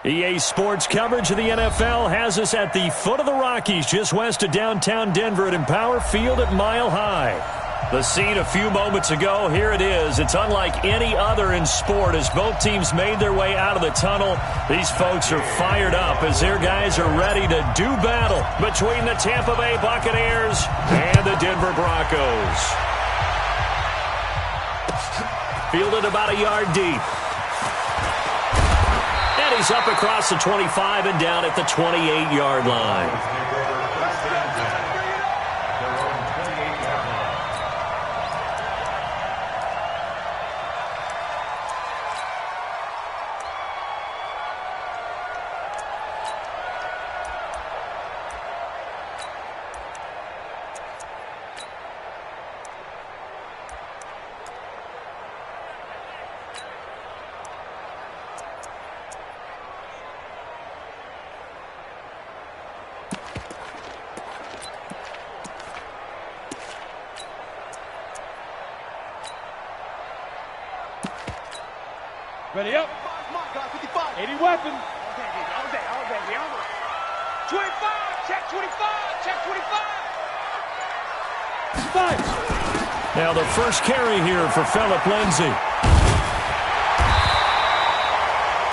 EA Sports coverage of the NFL has us at the foot of the Rockies, just west of downtown Denver at Empower Field at Mile High. The scene a few moments ago, here it is. It's unlike any other in sport as both teams made their way out of the tunnel. These folks are fired up as their guys are ready to do battle between the Tampa Bay Buccaneers and the Denver Broncos. Fielded about a yard deep. And he's up across the 25 and down at the 28-yard line. Ready up. 80 weapon. 25, check 25, check 25. Now the first carry here for Phillip Lindsay.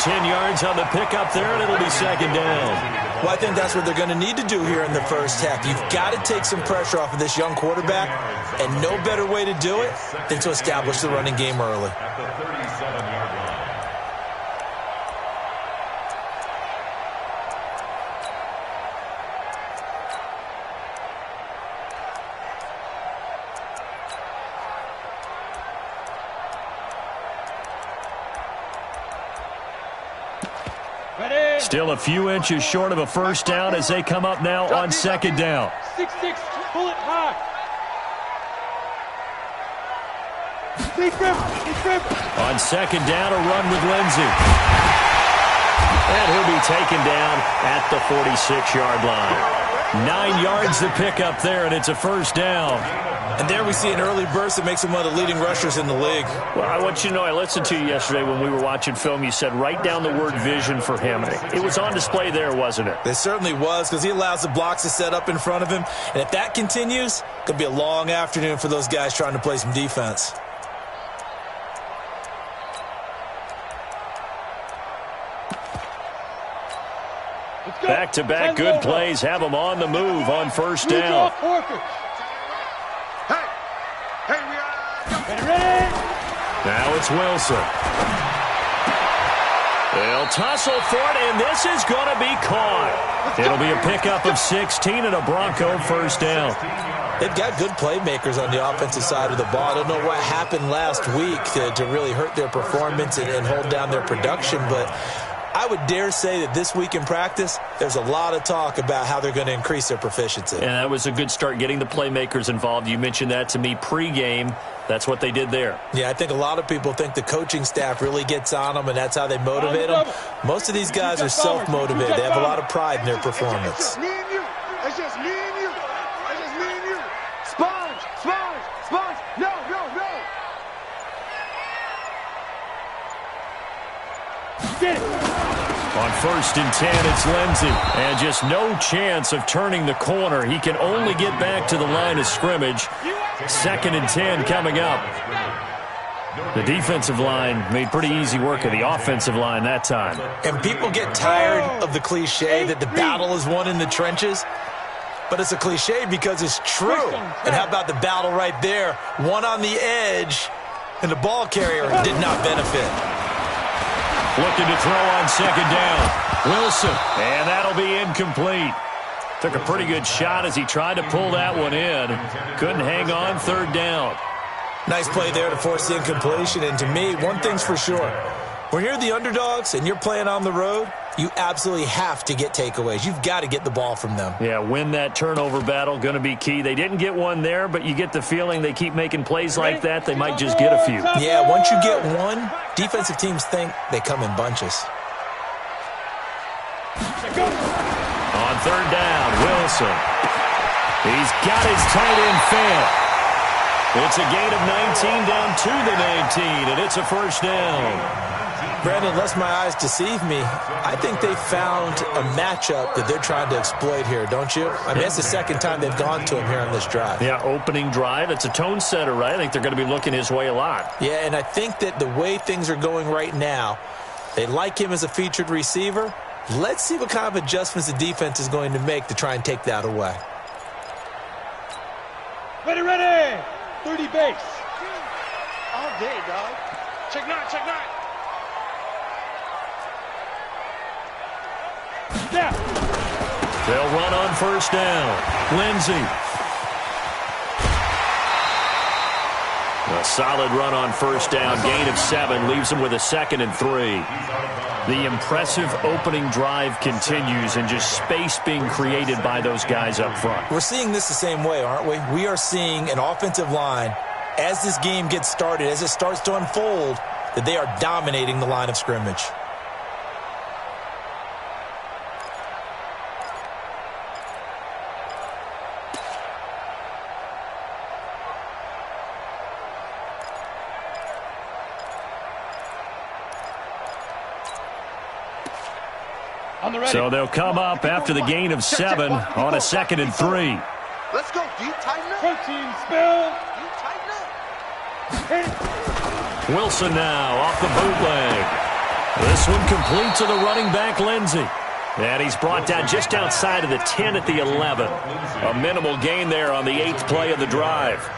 10 yards on the pickup there, and it'll be second down. Well, I think that's what they're going to need to do here in the first half. You've got to take some pressure off of this young quarterback, and no better way to do it than to establish the running game early. Still a few inches short of a first down as they come up now on second down. 6-6, pull it high. On second down, a run with Lindsay. And he'll be taken down at the 46-yard line. 9 yards to pick up there, and it's a first down. And there we see an early burst that makes him one of the leading rushers in the league. Well, I want you to know, I listened to you yesterday when we were watching film. You said write down the word vision for him. It was on display there, wasn't it? It certainly was, because he allows the blocks to set up in front of him. And if that continues, it could be a long afternoon for those guys trying to play some defense. Back-to-back good plays have him on the move on first down. Now it's Wilson. They'll tussle for it, and this is going to be caught. It'll be a pickup of 16 and a Bronco first down. They've got good playmakers on the offensive side of the ball. I don't know what happened last week to really hurt their performance and hold down their production, but I would dare say that this week in practice, there's a lot of talk about how they're going to increase their proficiency. And that was a good start, getting the playmakers involved. You mentioned that to me pregame. That's what they did there. Yeah, I think a lot of people think the coaching staff really gets on them, and that's how they motivate them. Most of these guys are self-motivated. They have a lot of pride in their performance. It's just me and you. It's just me and you. It's just me and you. Sponge, sponge, sponge. No, no, no. Get it. On first and 10, it's Lindsay. And just no chance of turning the corner. He can only get back to the line of scrimmage. Second and 10 coming up. The defensive line made pretty easy work of the offensive line that time. And people get tired of the cliche that the battle is won in the trenches. But it's a cliche because it's true. And how about the battle right there? One on the edge, and the ball carrier did not benefit. Looking to throw on second down. Wilson, and that'll be incomplete. Took a pretty good shot as he tried to pull that one in. Couldn't hang on third down. Nice play there to force the incompletion. And to me, one thing's for sure. When you're the underdogs and you're playing on the road, you absolutely have to get takeaways. You've got to get the ball from them. Yeah, win that turnover battle, going to be key. They didn't get one there, but you get the feeling they keep making plays like that, they might just get a few. Yeah, once you get one, defensive teams think they come in bunches. On third down, Wilson. He's got his tight end failed. It's a gain of 19 down to the 19, and it's a first down. Brandon, unless my eyes deceive me, I think they found a matchup that they're trying to exploit here, don't you? I mean, that's the second time they've gone to him here on this drive. Yeah, opening drive. It's a tone setter, right? I think they're going to be looking his way a lot. Yeah, and I think that the way things are going right now, they like him as a featured receiver. Let's see what kind of adjustments the defense is going to make to try and take that away. Ready, ready! 30 base. All day, dog. Check nine, check nine. Snap. They'll run on first down. Lindsey. A solid run on first down. Gain of 7 leaves them with a 2nd and 3. The impressive opening drive continues, and just space being created by those guys up front. We're seeing this the same way, aren't we? We are seeing an offensive line, as this game gets started, as it starts to unfold, that they are dominating the line of scrimmage. So they'll come up after the gain of 7 on a 2nd and 3. Let's go. Do you tighten up? Protein spill. Do you tighten up? Wilson now off the bootleg. This one complete to the running back, Lindsey. And he's brought down just outside of the 10 at the 11. A minimal gain there on the 8th play of the drive.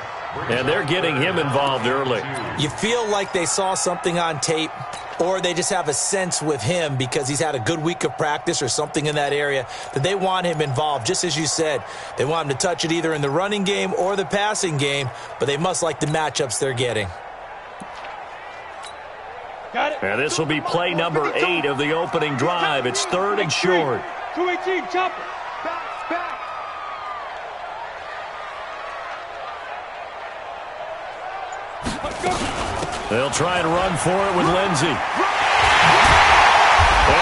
And they're getting him involved early. You feel like they saw something on tape, or they just have a sense with him because he's had a good week of practice or something in that area that they want him involved. Just as you said, they want him to touch it either in the running game or the passing game, but they must like the matchups they're getting. Got it. And this will be play number 8 of the opening drive. It's 3rd and short. 218, chopper. Back. They'll try and run for it with Lindsey. And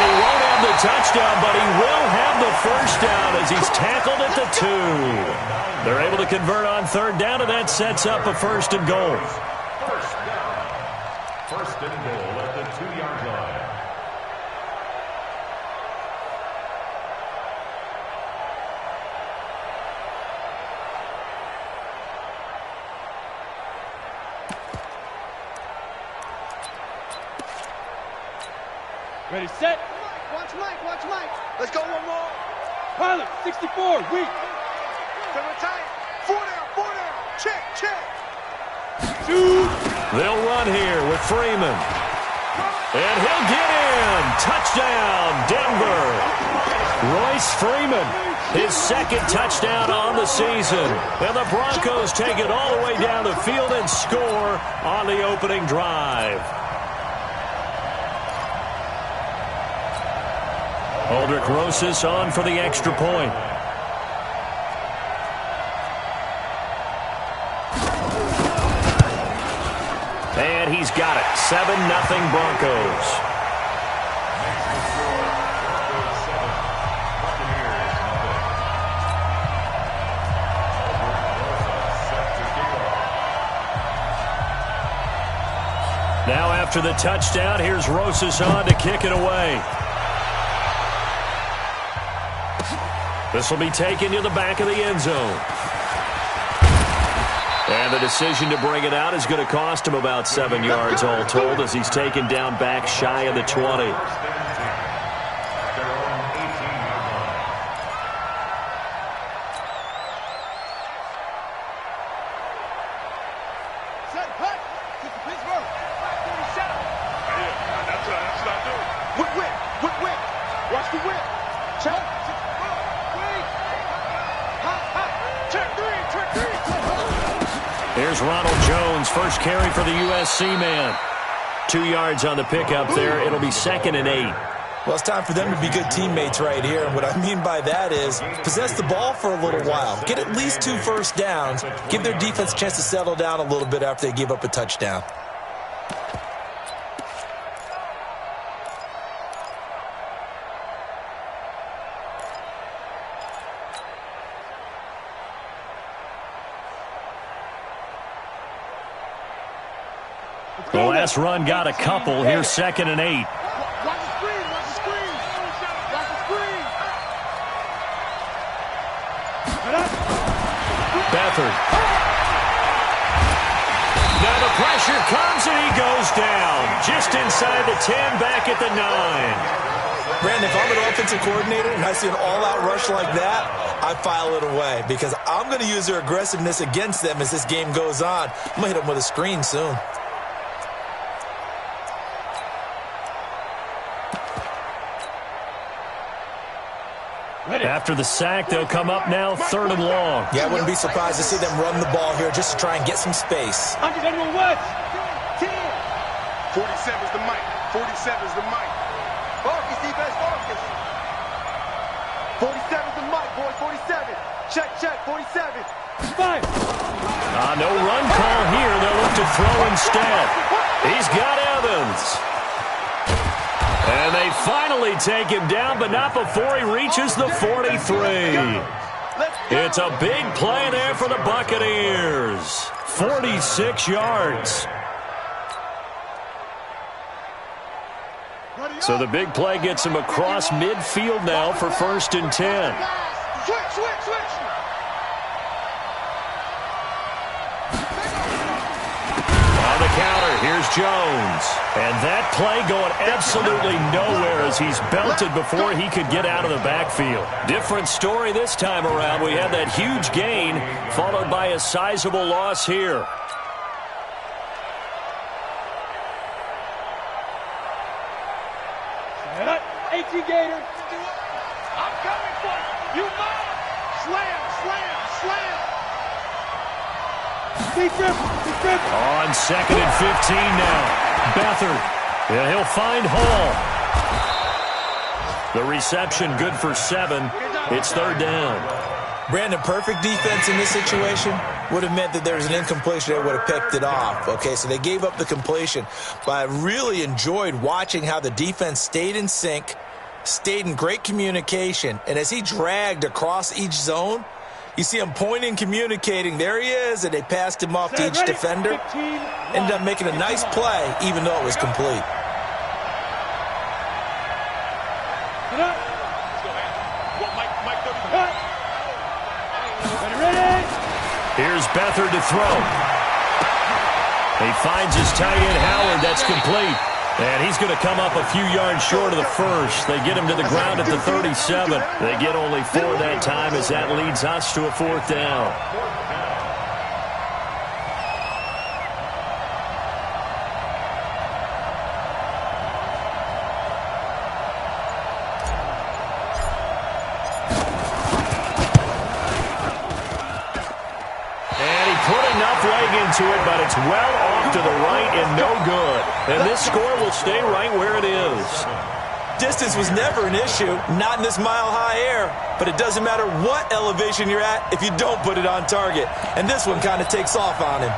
he won't have the touchdown, but he will have the first down as he's tackled at the 2. They're able to convert on 3rd down, and that sets up a 1st and goal. First and goal at the 2-yard line. Ready, set. Watch Mike. Let's go one more. Pilot, 64, weak. Double tight. 4 down. Check. Shoot. They'll run here with Freeman. And he'll get in. Touchdown, Denver. Royce Freeman, his 2nd touchdown on the season. And the Broncos take it all the way down the field and score on the opening drive. Aldrich Rosas on for the extra point. And he's got it. 7-0 Broncos. Now after the touchdown, here's Rosas on to kick it away. This will be taken to the back of the end zone. And the decision to bring it out is going to cost him about 7 yards all told as he's taken down back shy of the 20. Watch the whip. Check. Here's Ronald Jones, first carry for the USC man. 2 yards on the pickup there. It'll be 2nd and 8. Well, it's time for them to be good teammates right here. And what I mean by that is possess the ball for a little while. Get at least 2 first downs. Give their defense a chance to settle down a little bit after they give up a touchdown. The last run got a couple. Here's 2nd and 8. Watch the screen, watch the screen. Watch the screen. Beathard. Now the pressure comes and he goes down. Just inside the 10, back at the 9. Brandon, if I'm an offensive coordinator and I see an all-out rush like that, I file it away because I'm going to use their aggressiveness against them as this game goes on. I'm going to hit them with a screen soon. After the sack, they'll come up now 3rd and long. Yeah, I wouldn't be surprised to see them run the ball here just to try and get some space. 100 what? 47's the mic. 47's the mic. Focus, defense, focus. 47's the mic, boy. 47. Check, 47. 5. No run call here. They'll look to throw instead. He's got Evans. And they finally take him down, but not before he reaches the 43. It's a big play there for the Buccaneers. 46 yards. So the big play gets him across midfield now for 1st and 10. Switch. On the counter, here's Jones. And that play going absolutely nowhere as he's belted before he could get out of the backfield. Different story this time around. We had that huge gain followed by a sizable loss here. Set up. 18 Gator. I'm coming for you. You know. Slam. On 2nd and 15 now. Beathard. Yeah, he'll find Hall. The reception good for 7. It's 3rd down. Brandon, perfect defense in this situation would have meant that there's an incompletion. They would have picked it off. Okay, so they gave up the completion. But I really enjoyed watching how the defense stayed in sync, stayed in great communication. And as he dragged across each zone, you see him pointing, communicating. There he is, and they passed him off to each defender. Ended up making a nice play, even though it was complete. Here's Beathard to throw. He finds his tight end, Howard. That's complete. And he's going to come up a few yards short of the first. They get him to the ground at the 37. They get only 4 that time as that leads us to a 4th down. Into it, but it's well off to the right and no good. And this score will stay right where it is. Distance was never an issue, not in this mile-high air, but it doesn't matter what elevation you're at if you don't put it on target. And this one kind of takes off on him.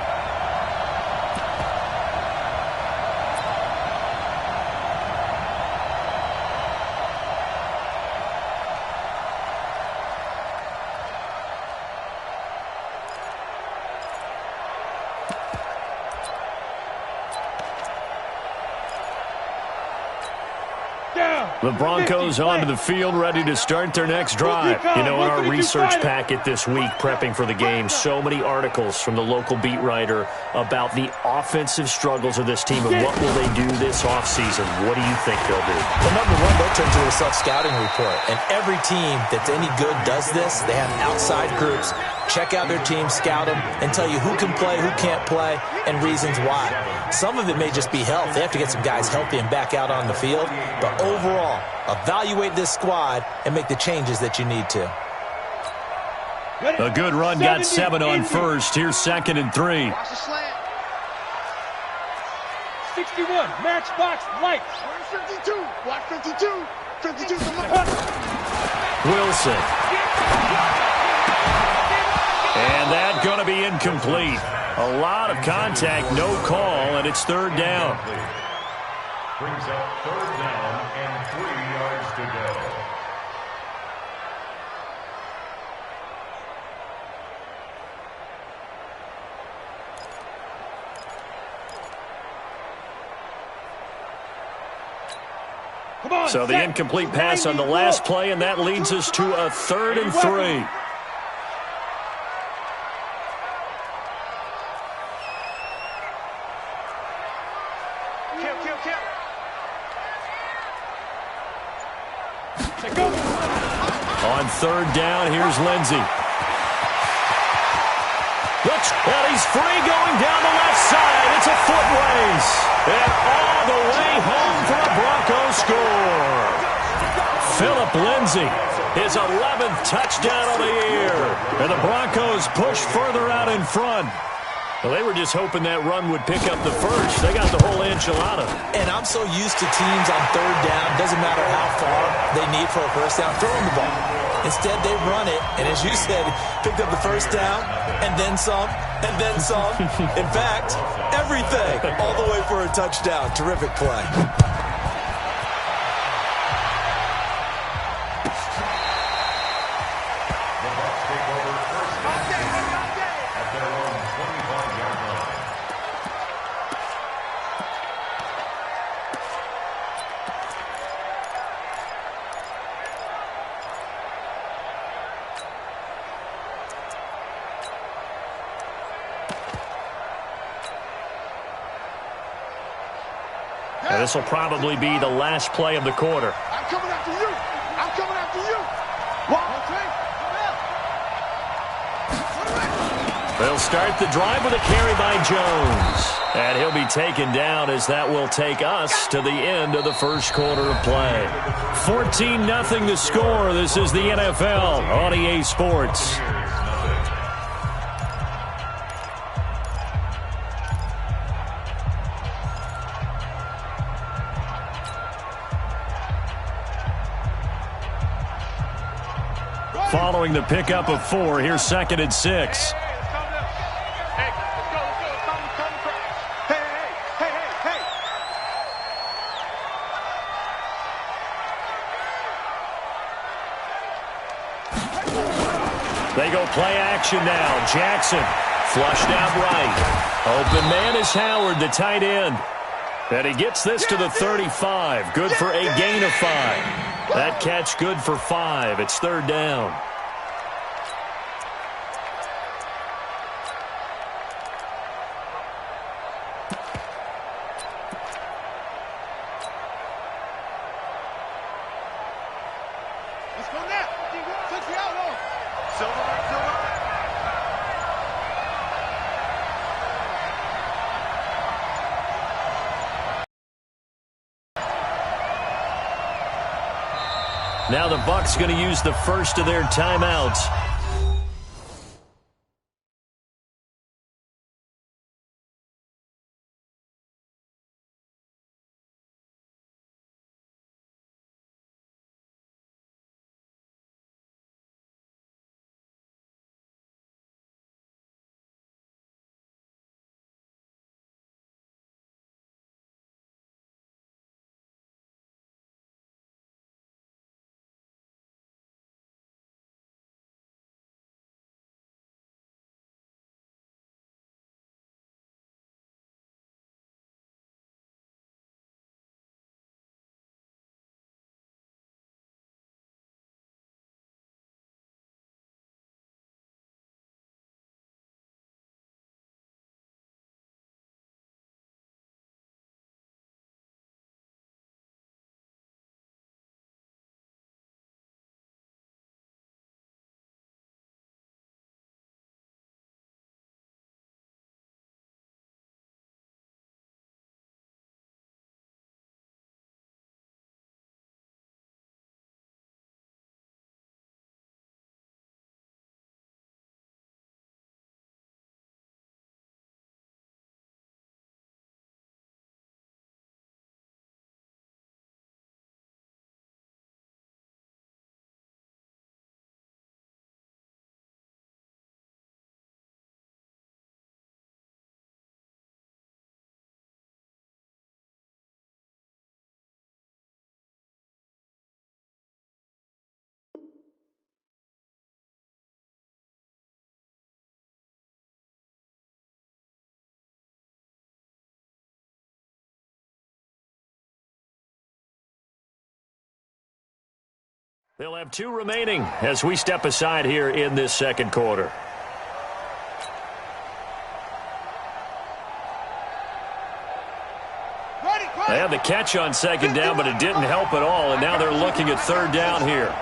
The Broncos onto the field, ready to start their next drive. You know, in our research packet this week, prepping for the game, so many articles from the local beat writer about the offensive struggles of this team and what will they do this offseason. What do you think they'll do? Well, number one, they'll turn to a self-scouting report. And every team that's any good does this. They have outside groups. Check out their team, scout them, and tell you who can play, who can't play, and reasons why. Some of it may just be health. They have to get some guys healthy and back out on the field. But overall, evaluate this squad and make the changes that you need to. A good run got 7 on first. Here's 2nd and 3. Watch the slant. 61, matchbox lights. 52, watch 52. 52 the light. Wilson. And that's going to be incomplete. A lot of contact, no call, and it's 3rd down. Brings up 3rd down and 3 yards to go. Come on, So the incomplete pass on the last play, and that leads us to a 3rd and 3. On 3rd down, here's Lindsey. And he's free going down the left side. It's a foot race. And all the way home for a Broncos score. Phillip Lindsay, his 11th touchdown of the year. And the Broncos push further out in front. Well, they were just hoping that run would pick up the first. They got the whole enchilada. And I'm so used to teams on 3rd down, doesn't matter how far they need for a first down, throwing the ball. Instead, they run it, and as you said, picked up the first down, and then some, and then some. In fact, everything, all the way for a touchdown. Terrific play. And this will probably be the last play of the quarter. I'm coming after you. I'm coming after you. They'll start the drive with a carry by Jones. And he'll be taken down as that will take us to the end of the first quarter of play. 14-0 the score. This is the NFL on EA Sports. Following the pickup of 4, here's 2nd and 6. They go play action now. Jackson flushed out right. Open man is Howard, the tight end. And he gets this to the 35. Good for a gain of 5. That catch good for 5. It's 3rd down. Let's go now. Touch the outlaw. Now the Bucs going to use the first of their timeouts. They'll have 2 remaining as we step aside here in this second quarter. They had the catch on second down, but it didn't help at all, and now they're looking at third down here.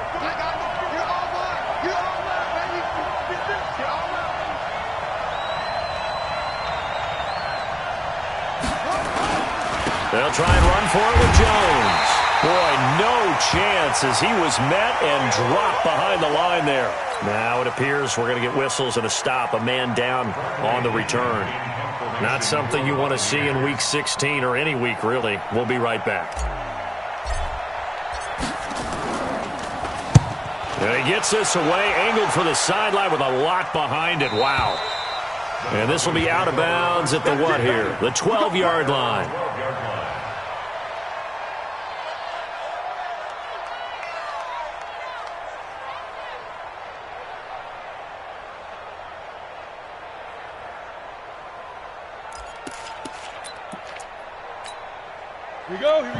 They'll try and run for it with Jones. Boy, no chance as he was met and dropped behind the line there. Now it appears we're going to get whistles and a stop, a man down on the return. Not something you want to see in Week 16 or any week, really. We'll be right back. And he gets this away, angled for the sideline with a lot behind it. Wow. And this will be out of bounds at the what here? The 12-yard line.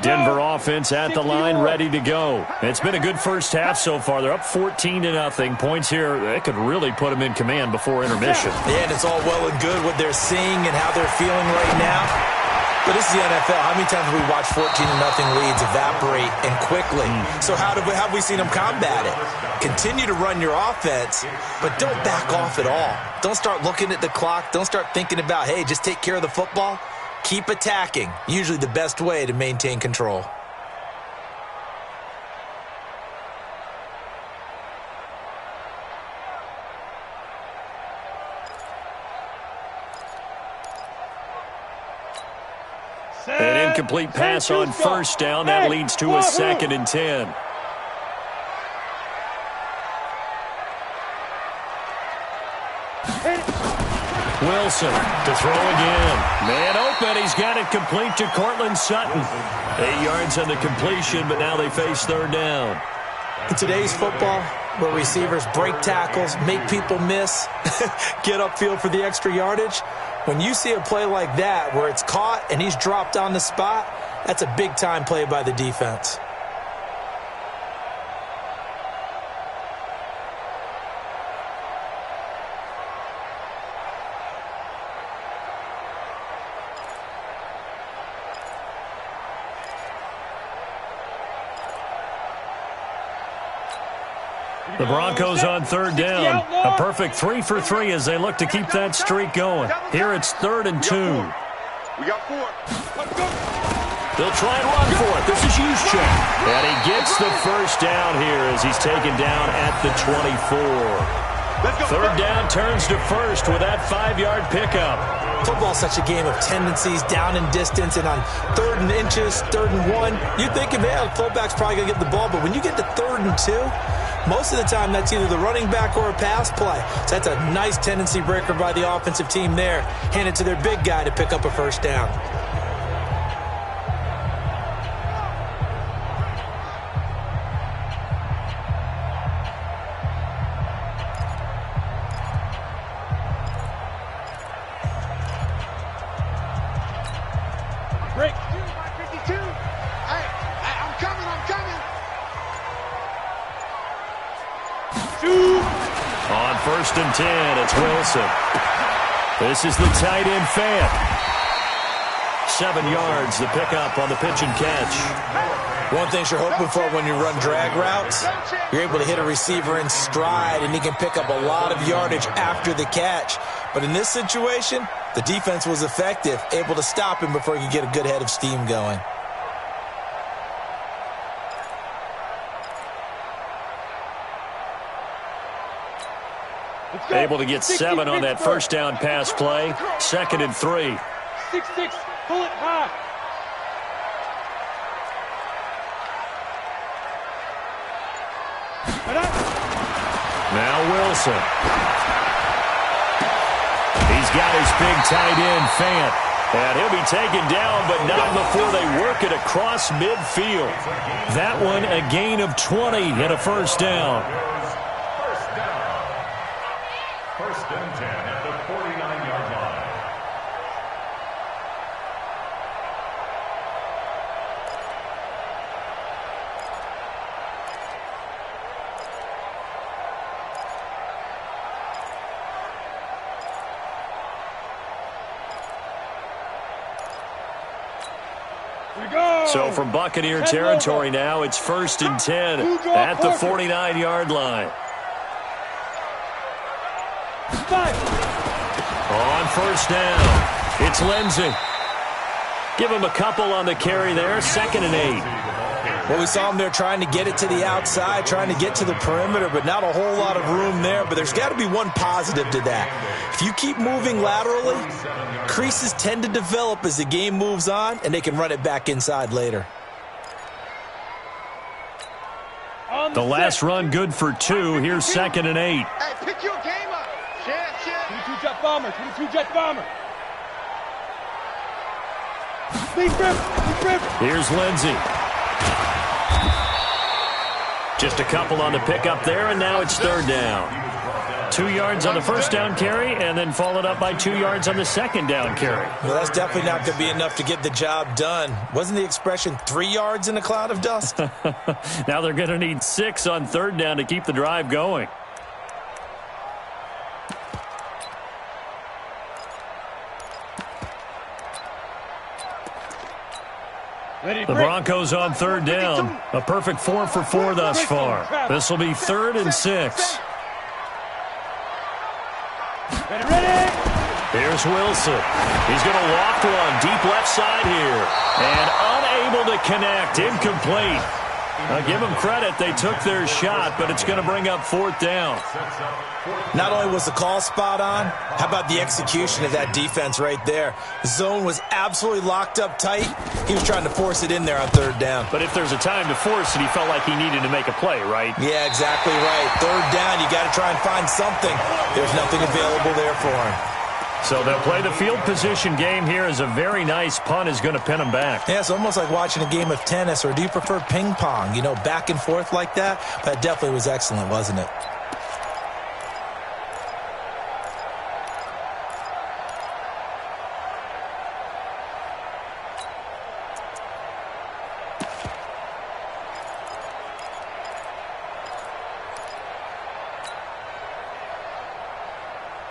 Denver offense at the line, ready to go. It's been a good first half so far. They're up 14-0. Points here, they could really put them in command before intermission. Yeah, and it's all well and good what they're seeing and how they're feeling right now. But this is the NFL. How many times have we watched 14-0 leads evaporate and quickly? So how have we seen them combat it? Continue to run your offense, but don't back off at all. Don't start looking at the clock. Don't start thinking about, hey, just take care of the football. Keep attacking. Usually the best way to maintain control. An incomplete pass on first down. That leads to a 2nd and 10. Wilson to throw again. Man open. He's got it complete to Cortland Sutton. 8 yards on the completion, but now they face third down. In today's football, where receivers break tackles, make people miss, get upfield for the extra yardage, when you see a play like that where it's caught and he's dropped on the spot, that's a big-time play by the defense. The Broncos on third down. A perfect 3 for 3 as they look to keep that streak going. Here it's 3rd and 2. We got 4. Let's go. They'll try and run for it. This is Juszczyk. And he gets the first down here as he's taken down at the 24. Third down turns to first with that 5-yard pickup. Football's such a game of tendencies, down and distance, and on 3rd and inches, 3rd and 1, you're thinking, man, the fullback's probably going to get the ball. But when you get to 3rd and 2, most of the time that's either the running back or a pass play. So that's a nice tendency breaker by the offensive team there. Hand it to their big guy to pick up a first down. Break. 52. Hey, I'm coming. On 1st and 10, it's Wilson. This is the tight end fan. 7 yards, the pickup on the pitch and catch. One thing you're hoping for when you run drag routes, you're able to hit a receiver in stride, and he can pick up a lot of yardage after the catch. But in this situation, the defense was effective, able to stop him before he could get a good head of steam going. Able to get 7 on that first down pass play. 2nd and 3. 6-6, pull it high. Now Wilson. He's got his big tight end, Fant. And he'll be taken down, but not before they work it across midfield. That one, a gain of 20 and a first down. First and 10 at the 49-yard line. So from Buccaneer territory now, it's 1st and 10 at the 49-yard line. On 1st down, it's Lindsey. Give him a couple on the carry there, 2nd and 8. Well, we saw him there trying to get it to the outside, trying to get to the perimeter, but not a whole lot of room there. But there's got to be one positive to that. If you keep moving laterally, creases tend to develop as the game moves on, and they can run it back inside later. The last run good for 2. Here's 2nd and 8. Hey, pick your game up. 22 jet bomber, 22 jet bomber. Here's Lindsey. Just a couple on the pickup there, and now it's 3rd down. 2 yards on the 1st down carry, and then followed up by 2 yards on the 2nd down carry. Well, that's definitely not going to be enough to get the job done. Wasn't the expression 3 yards in a cloud of dust? Now they're going to need 6 on 3rd down to keep the drive going. The Broncos on 3rd down. A perfect 4 for 4 thus far. This will be 3rd and 6. Here's Wilson. He's going to walk one deep left side here. And unable to connect. Incomplete. Now give them credit. They took their shot, but it's going to bring up 4th down. Not only was the call spot on, how about the execution of that defense right there? The zone was absolutely locked up tight. He was trying to force it in there on 3rd down. But if there's a time to force it, he felt like he needed to make a play, right? Yeah, exactly right. 3rd down, you got to try and find something. There's nothing available there for him. So they'll play the field position game here as a very nice punt is going to pin them back. Yeah, it's almost like watching a game of tennis, or do you prefer ping pong? You know, back and forth like that? That definitely was excellent, wasn't it?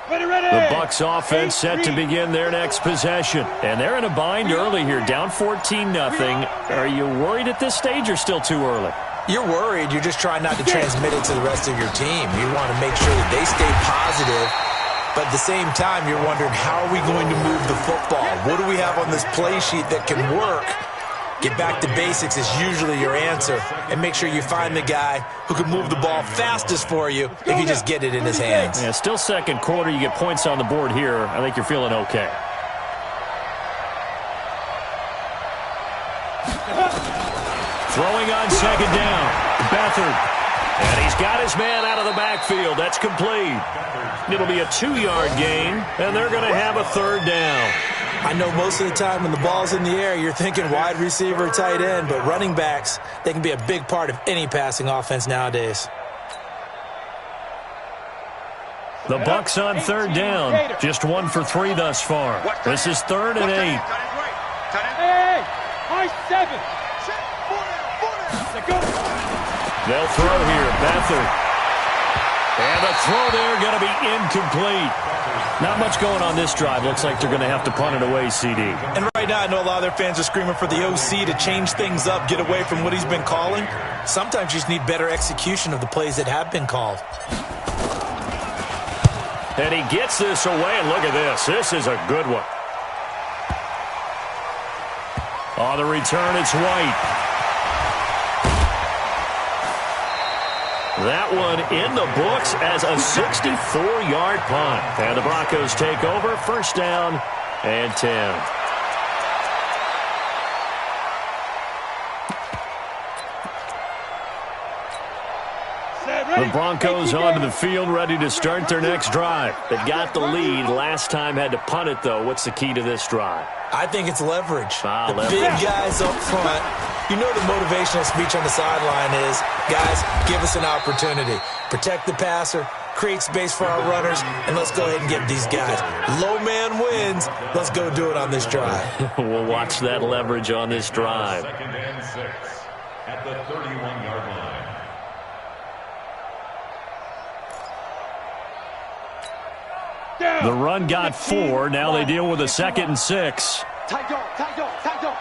The Bucs offense set to begin their next possession. And they're in a bind early here, down 14-0. Are you worried at this stage or still too early? You're worried. You're just trying not to transmit it to the rest of your team. You want to make sure that they stay positive. But at the same time, you're wondering, how are we going to move the football? What do we have on this play sheet that can work? Get back to basics is usually your answer. And make sure you find the guy who can move the ball fastest for you if you just get it in his hands. Yeah, still 2nd quarter. You get points on the board here. I think you're feeling okay. Throwing on 2nd down. Beathard. And he's got his man out of the backfield. That's complete. It'll be a 2-yard gain, and they're going to have a 3rd down. I know most of the time when the ball's in the air, you're thinking wide receiver, tight end, but running backs, they can be a big part of any passing offense nowadays. The Bucs on 3rd down. Just 1 for 3 thus far. This is 3rd and 8. Hey, high 7. They'll throw here. Beathard. And the throw there going to be incomplete. Not much going on this drive. Looks like they're going to have to punt it away, CD. And right now, I know a lot of their fans are screaming for the OC to change things up, get away from what he's been calling. Sometimes you just need better execution of the plays that have been called. And he gets this away, and look at this. This is a good one. On the return, it's White. That one in the books as a 64-yard punt. And the Broncos take over, 1st down and 10. The Broncos onto the field, ready to start their next drive. They got the lead. Last time had to punt it, though. What's the key to this drive? I think it's leverage. Leverage. Big guys up front. You know the motivational speech on the sideline is, guys, give us an opportunity. Protect the passer, create space for our runners, and let's go ahead and get these guys. Low man wins. Let's go do it on this drive. We'll watch that leverage on this drive. 2nd and 6 at the 31-yard line. The run got 4. Now they deal with a 2nd and 6. Tight dog, tight dog, tight dog.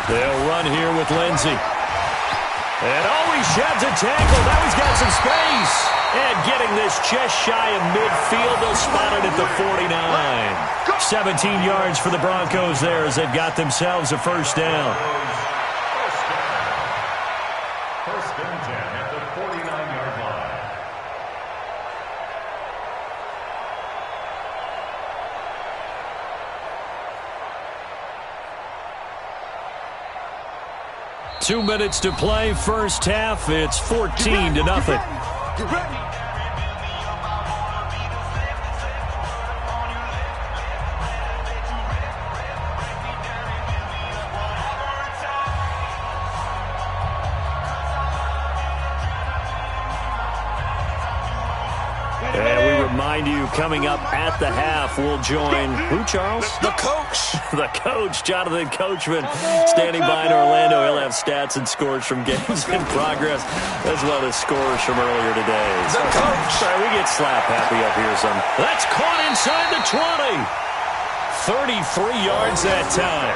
They'll run here with Lindsey. And he sheds a tackle. Now he's got some space. And getting this just shy of midfield, they'll spot it at the 49. 17 yards for the Broncos there as they've got themselves a first down. First and 10 at the 49-yard line. Two minutes to play, first half. It's 14-0. Get ready. And we remind you, coming up at the half, we'll join who, Charles? The coach. The coach, Jonathan Coachman, standing by in Orlando. He'll have stats and scores from games in progress, as well as scores from earlier today. The coach. Sorry, we get slap happy up here some. That's caught inside the 20. 33 yards that time.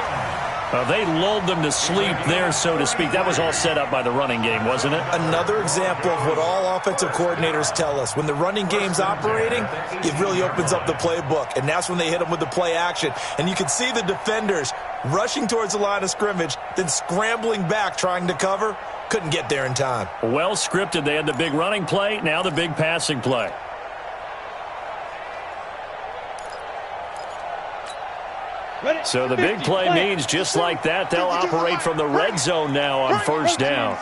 They lulled them to sleep there, so to speak. That was all set up by the running game, wasn't it? Another example of what all offensive coordinators tell us. When the running game's operating, it really opens up the playbook, and that's when they hit them with the play action. And you can see the defenders rushing towards the line of scrimmage, then scrambling back trying to cover. Couldn't get there in time. Well scripted. They had the big running play, now the big passing play. So the big play means just like that, they'll operate from the red zone now on first down.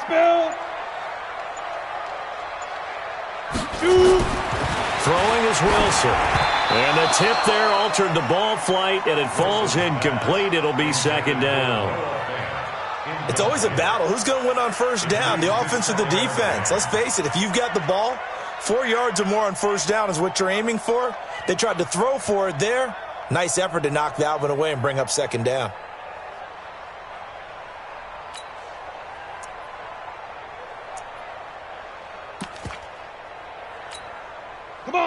Throwing is Wilson. And the tip there altered the ball flight, and it falls incomplete. It'll be second down. It's always a battle. Who's going to win on first down, the offense or the defense? Let's face it, if you've got the ball, 4 yards or more on first down is what you're aiming for. They tried to throw for it there. Nice effort to knock that one away and bring up second down.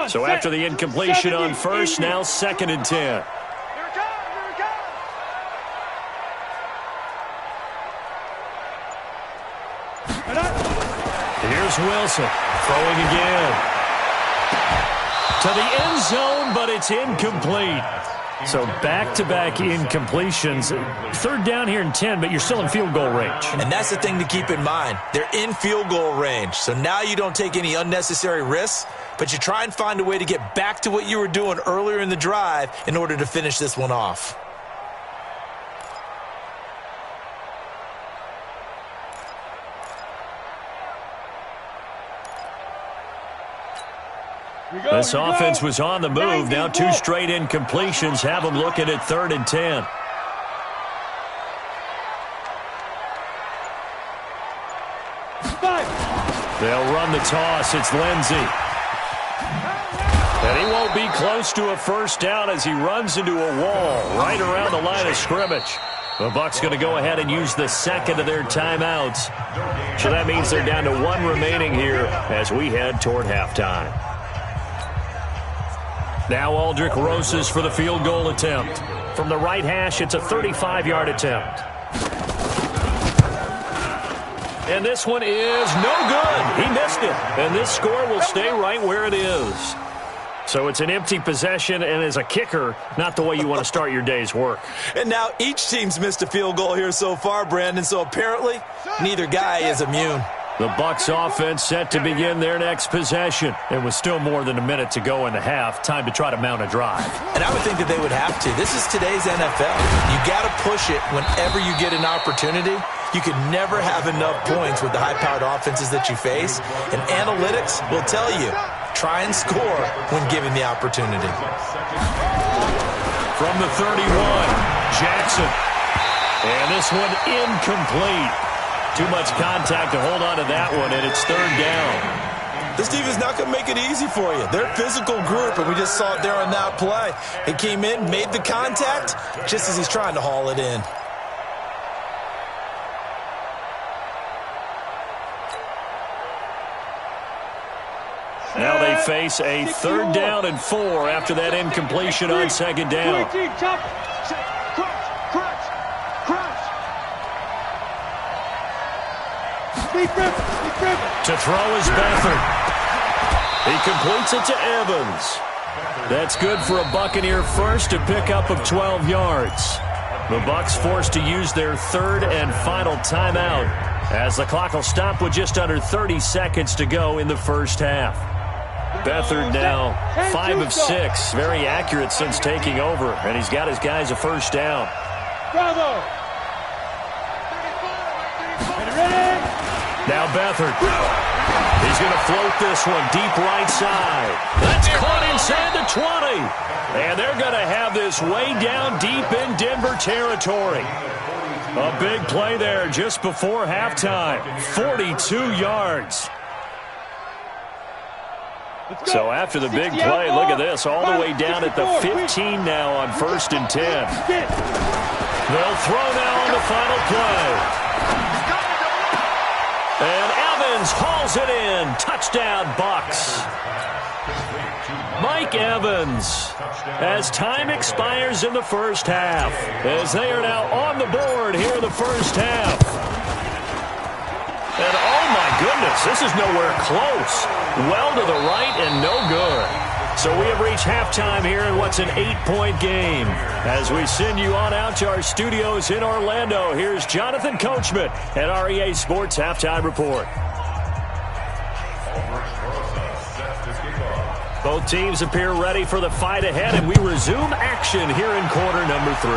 So after the incompletion on first, now second and 10. Here it comes. Here's Wilson throwing again. To the end zone, but it's incomplete. So back-to-back incompletions. Third down here and 10, but you're still in field goal range. And that's the thing to keep in mind. They're in field goal range. So now you don't take any unnecessary risks, but you try and find a way to get back to what you were doing earlier in the drive in order to finish this one off. This offense was on the move. Now two straight incompletions have them looking at third and 10. They'll run the toss. It's Lindsey. And he won't be close to a first down as he runs into a wall right around the line of scrimmage. The Bucs going to go ahead and use the second of their timeouts. So that means they're down to one remaining here as we head toward halftime. Now Aldrick Rosas for the field goal attempt. From the right hash, it's a 35-yard attempt. And this one is no good. He missed it. And this score will stay right where it is. So it's an empty possession, and as a kicker, not the way you want to start your day's work. And now each team's missed a field goal here so far, Brandon, so apparently neither guy is immune. The Bucs offense set to begin their next possession. It was still more than a minute to go in the half. Time to try to mount a drive. And I would think that they would have to. This is today's NFL. You got to push it whenever you get an opportunity. You can never have enough points with the high-powered offenses that you face. And analytics will tell you, try and score when given the opportunity. From the 31, Jackson. And this one incomplete. Too much contact to hold on to that one, and it's third down. This defense is not going to make it easy for you. They're a physical group, and we just saw it there on that play. He came in, made the contact, just as he's trying to haul it in. Now they face a third down and 4 after that incompletion on second down. To throw is Beathard. He completes it to Evans. That's good for a Buccaneer first, a pickup of 12 yards. The Bucs forced to use their third and final timeout as the clock will stop with just under 30 seconds to go in the first half. Beathard now 5 of 6, very accurate since taking over, and he's got his guys a first down. Bravo! Ready? Now Beathard. He's going to float this one deep right side. That's caught inside the 20. And they're going to have this way down deep in Denver territory. A big play there just before halftime. 42 yards. So after the big play, look at this, all the way down at the 15 now on 1st and 10. They'll throw now on the final play. And Evans hauls it in. Touchdown, Bucs. Mike Evans, as time expires in the first half, as they are now on the board here in the first half. And oh my goodness, this is nowhere close. Well to the right and no good. So we have reached halftime here in what's an 8-point game. As we send you on out to our studios in Orlando, here's Jonathan Coachman at REA Sports Halftime Report. Both teams appear ready for the fight ahead, and we resume action here in quarter number 3.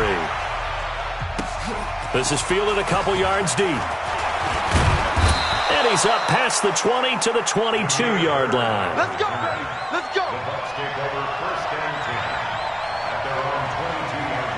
This is fielded a couple yards deep. And he's up past the 20 to the 22-yard line. Let's go, baby. Let's go. The Bucs take over 1st and 10 at their own 22-yard line.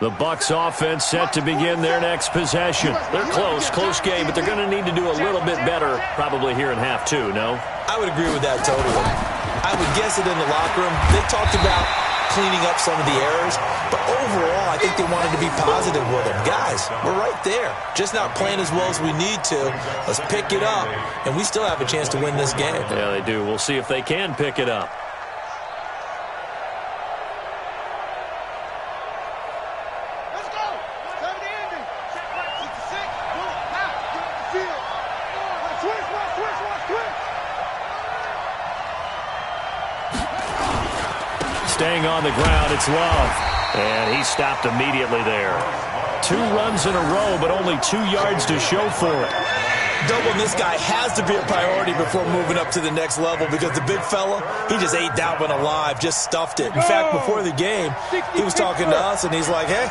The Bucs offense set to begin their next possession. They're close game, but they're going to need to do a little bit better probably here in half 2, no? I would agree with that totally. I would guess it in the locker room. They talked about cleaning up some of the errors, but overall, I think they wanted to be positive with them. Guys, we're right there. Just not playing as well as we need to. Let's pick it up, and we still have a chance to win this game. Yeah, they do. We'll see if they can pick it up. Staying on the ground, it's Love. And he stopped immediately there. 2 runs in a row, but only 2 yards to show for it. Doubling this guy has to be a priority before moving up to the next level, because the big fella, he just ate that one alive, just stuffed it. In fact, before the game, he was talking to us, and he's like, hey,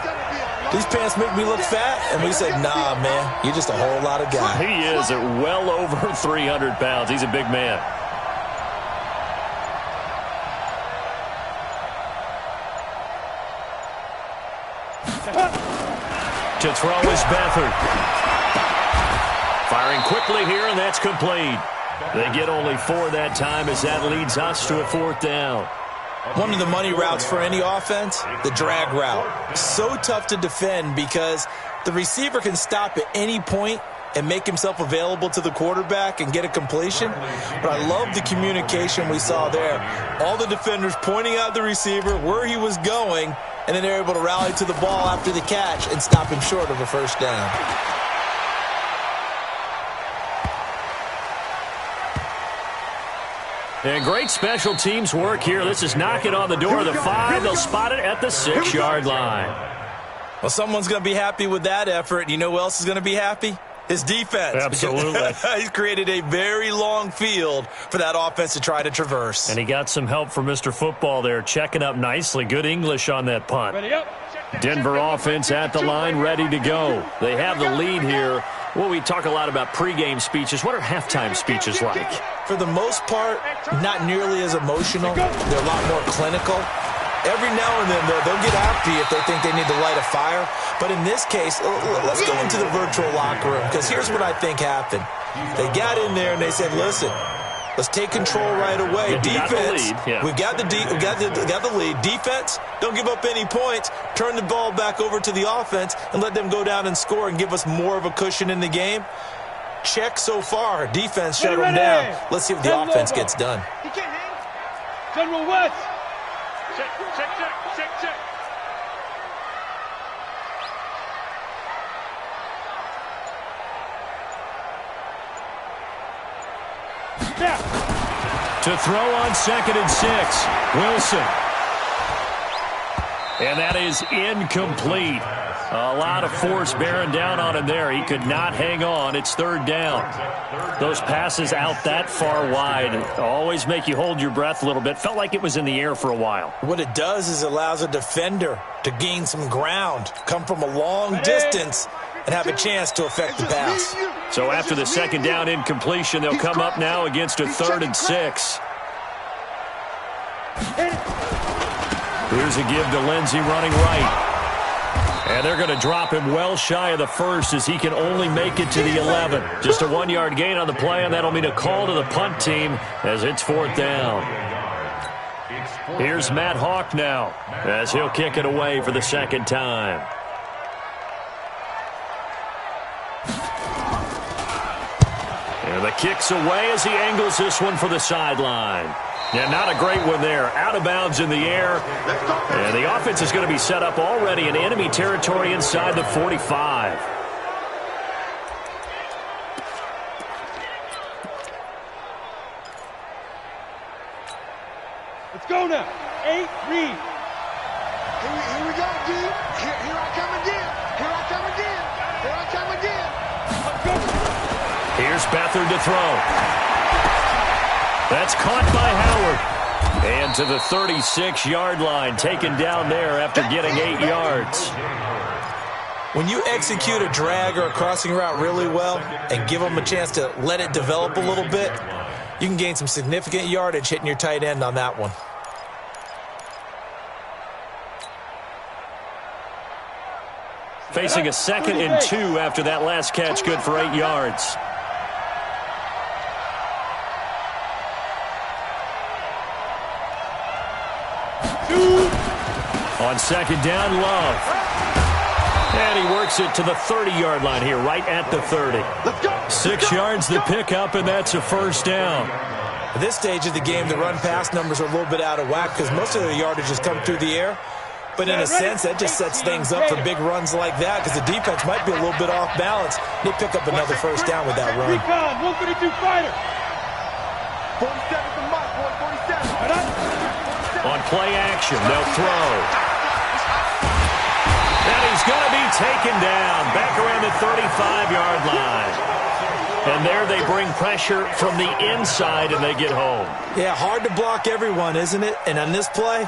these pants make me look fat. And we said, nah, man, you're just a whole lot of guy. He is at well over 300 pounds. He's a big man. To throw is Beathard. Firing quickly here, and that's complete. They get only 4 that time, as that leads us to a 4th down. One of the money routes for any offense, the drag route. So tough to defend because the receiver can stop at any point and make himself available to the quarterback and get a completion. But I love the communication we saw there. All the defenders pointing out the receiver, where he was going, and then they're able to rally to the ball after the catch and stop him short of a first down. And great special teams work here. This is knocking on the door of the 5. They'll spot it at the 6-yard line. Well, someone's going to be happy with that effort. You know who else is going to be happy? His defense. Absolutely. He's created a very long field for that offense to try to traverse. And he got some help from Mr. Football there, checking up nicely. Good English on that punt. Ready up. Denver offense at the line, ready to go. They have the lead here. Well, we talk a lot about pregame speeches. What are halftime speeches like? For the most part, not nearly as emotional. They're a lot more clinical. Every now and then, they'll get after you if they think they need to light a fire. But in this case, let's go into the virtual locker room, because here's what I think happened. They got in there and they said, listen, Let's take control right away. Defense, we've got the lead. Defense, don't give up any points. Turn the ball back over to the offense and let them go down and score and give us more of a cushion in the game. Check so far. Defense shut them down. Let's see what the offense gets done. He can't hang. General West. Check. To throw on 2nd and 6. Wilson. And that is incomplete. A lot of force bearing down on him there. He could not hang on. It's 3rd down. Those passes out that far wide always make you hold your breath a little bit. Felt like it was in the air for a while. What it does is it allows a defender to gain some ground, come from a long distance, and have a chance to affect the pass. So after the 2nd down incompletion, they'll come up now against a 3rd and 6. Here's a give to Lindsey running right. And they're going to drop him well shy of the 1st as he can only make it to the 11. Just a 1-yard gain on the play, and that'll mean a call to the punt team as it's 4th down. Here's Matt Hawk now as he'll kick it away for the 2nd time. And the kick's away as he angles this one for the sideline. Yeah, not a great one there. Out of bounds in the air. And the offense is going to be set up already in enemy territory inside the 45. Let's go now. 8, read. Here we go, D. Here I come again. Here I come again. Here's Beathard to throw. That's caught by Howard. And to the 36-yard line, taken down there after getting 8 yards. When you execute a drag or a crossing route really well and give them a chance to let it develop a little bit, you can gain some significant yardage hitting your tight end on that one. Facing a 2nd and 2 after that last catch, good for 8 yards. On 2nd down, Love. And he works it to the 30-yard line here, right at the 30. 6 yards the pickup, and that's a 1st down. At this stage of the game, the run-pass numbers are a little bit out of whack because most of the yardage has come through the air. But in a sense, that just sets things up for big runs like that because the defense might be a little bit off balance. They pick up another 1st down with that run. Recon, 132 fighter. 47 from Mike, boy, 47. On play action, they'll throw. And he's going to be taken down back around the 35-yard line. And there they bring pressure from the inside and they get home. Yeah, hard to block everyone, isn't it? And on this play,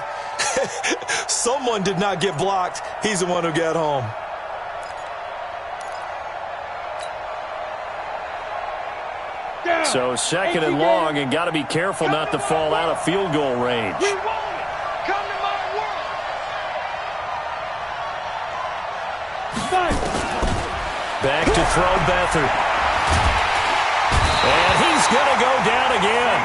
someone did not get blocked. He's the one who got home. So 2nd and long, and got to be careful not to fall out of field goal range. Back to throw Beathard. And he's going to go down again.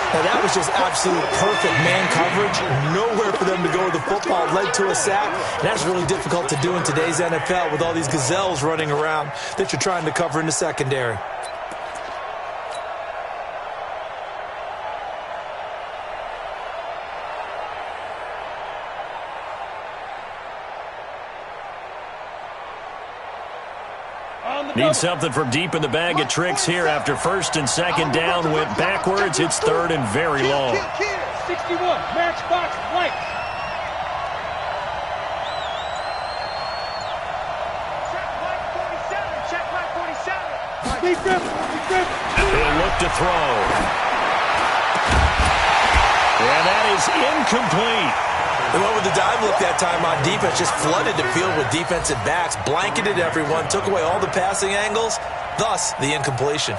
Now that was just absolute perfect man coverage. Nowhere for them to go with the football. Led to a sack. And that's really difficult to do in today's NFL with all these gazelles running around that you're trying to cover in the secondary. Need something from deep in the bag of tricks here after 1st and 2nd down went backwards. It's 3rd and very long. 61, matchbox white. Check Mike 47. Big grip. He'll look to throw. And that is incomplete. They went with the dime look that time on defense, just flooded the field with defensive backs, blanketed everyone, took away all the passing angles, thus the incompletion.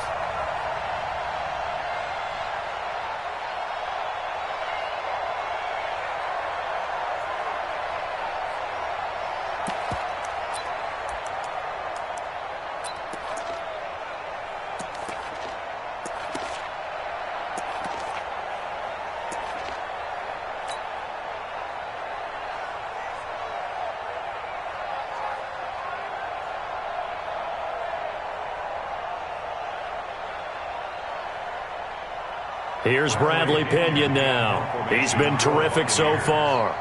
Here's Bradley Pinion now. He's been terrific so far.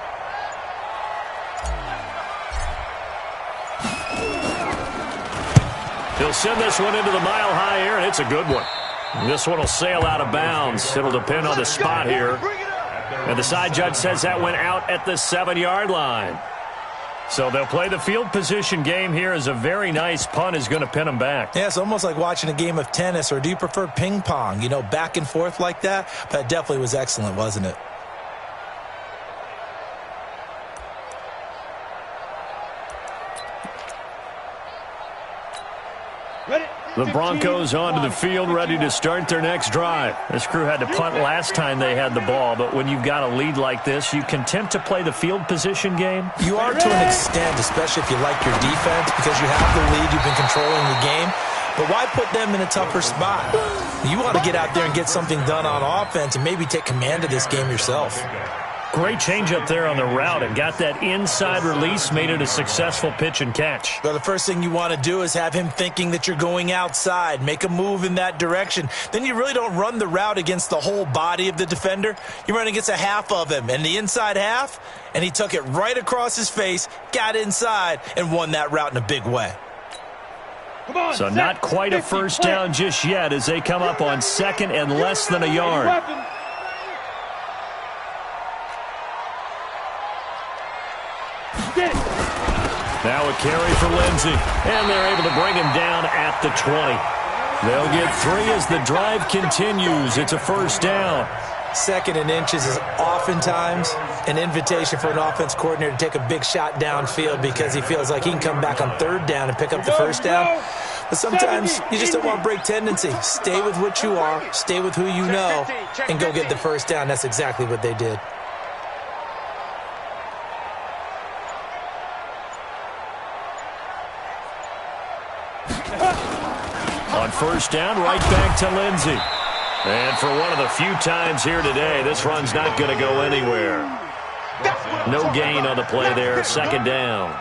He'll send this one into the mile-high air, and it's a good one. This one will sail out of bounds. It'll depend on the spot here. And the side judge says that went out at the 7-yard line. So they'll play the field position game here as a very nice punt is going to pin them back. Yeah, it's almost like watching a game of tennis, or do you prefer ping pong? You know, back and forth like that? That definitely was excellent, wasn't it? The Broncos onto the field, ready to start their next drive. This crew had to punt last time they had the ball, but when you've got a lead like this, you content to play the field position game? You are to an extent, especially if you like your defense, because you have the lead, you've been controlling the game. But why put them in a tougher spot? You want to get out there and get something done on offense and maybe take command of this game yourself. Great change up there on the route and got that inside release, made it a successful pitch and catch. Well, the first thing you want to do is have him thinking that you're going outside, make a move in that direction. Then you really don't run the route against the whole body of the defender. You run against a half of him, and the inside half, and he took it right across his face, got inside, and won that route in a big way. So not quite a first down just yet as they come up on second and less than a yard. Now a carry for Lindsey, and they're able to bring him down at the 20. They'll get 3 as the drive continues. It's a first down. Second and inches is oftentimes an invitation for an offense coordinator to take a big shot downfield because he feels like he can come back on third down and pick up the first down. But sometimes you just don't want to break tendency. Stay with what you are, stay with who you know, and go get the first down. That's exactly what they did. On first down, right back to Lindsey. And for one of the few times here today, this run's not going to go anywhere. No gain on the play there, second down.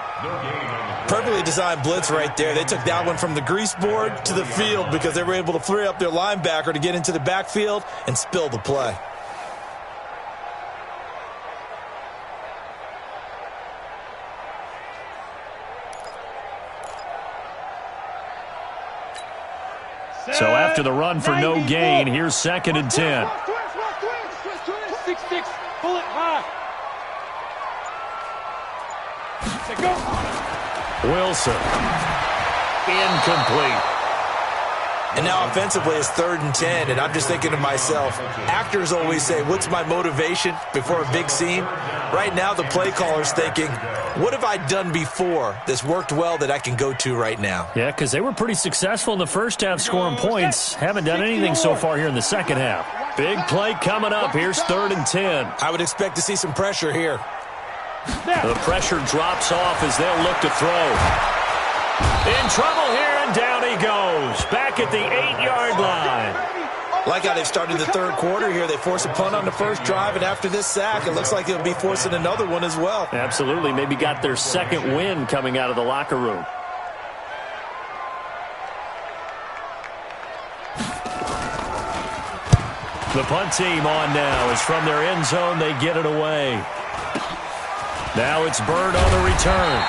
Perfectly designed blitz right there. They took that one from the grease board to the field because they were able to free up their linebacker to get into the backfield and spill the play. So after the run for no gain, here's second and 10. 6-6, pull it high. Wilson. Incomplete. And now offensively it's 3rd and 10, and I'm just thinking to myself, actors always say, what's my motivation before a big scene? Right now the play caller's thinking, what have I done before that's worked well that I can go to right now? Yeah, because they were pretty successful in the first half scoring points. Haven't done anything so far here in the second half. Big play coming up. Here's 3rd and 10. I would expect to see some pressure here. The pressure drops off as they'll look to throw. In trouble here, and down he goes. Back at the 8-yard line. Like how they've started the third quarter here. They force a punt on the first drive, and after this sack, it looks like they'll be forcing another one as well. Absolutely. Maybe got their second win coming out of the locker room. The punt team on now is from their end zone. They get it away. Now it's Bird on the return.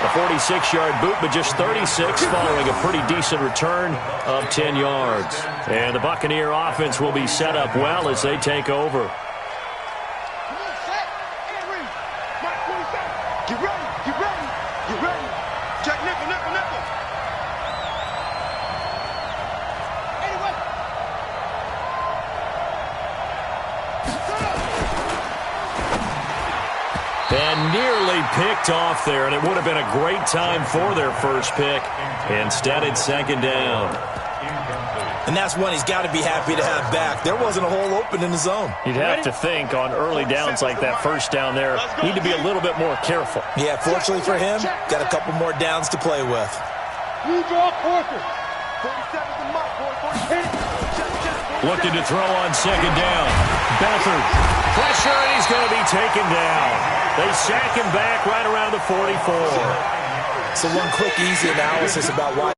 A 46-yard boot, but just 36 following a pretty decent return of 10 yards. And the Buccaneer offense will be set up well as they take over. Get ready, get ready, get ready. Check nickel, nickel, nickel. Anyway. And nearly picked off there, and it would have been a great time for their first pick. Instead, it's second down. And that's one he's got to be happy to have back. There wasn't a hole open in the zone. You'd have to think on early downs like that first down there, need to be a little bit more careful. Yeah, fortunately for him, got a couple more downs to play with. You draw Porter. 47's the mark, boy. Looking to throw on second down. Beathard. Pressure, and he's going to be taken down. They sack him back right around the 44. So one quick, easy analysis about why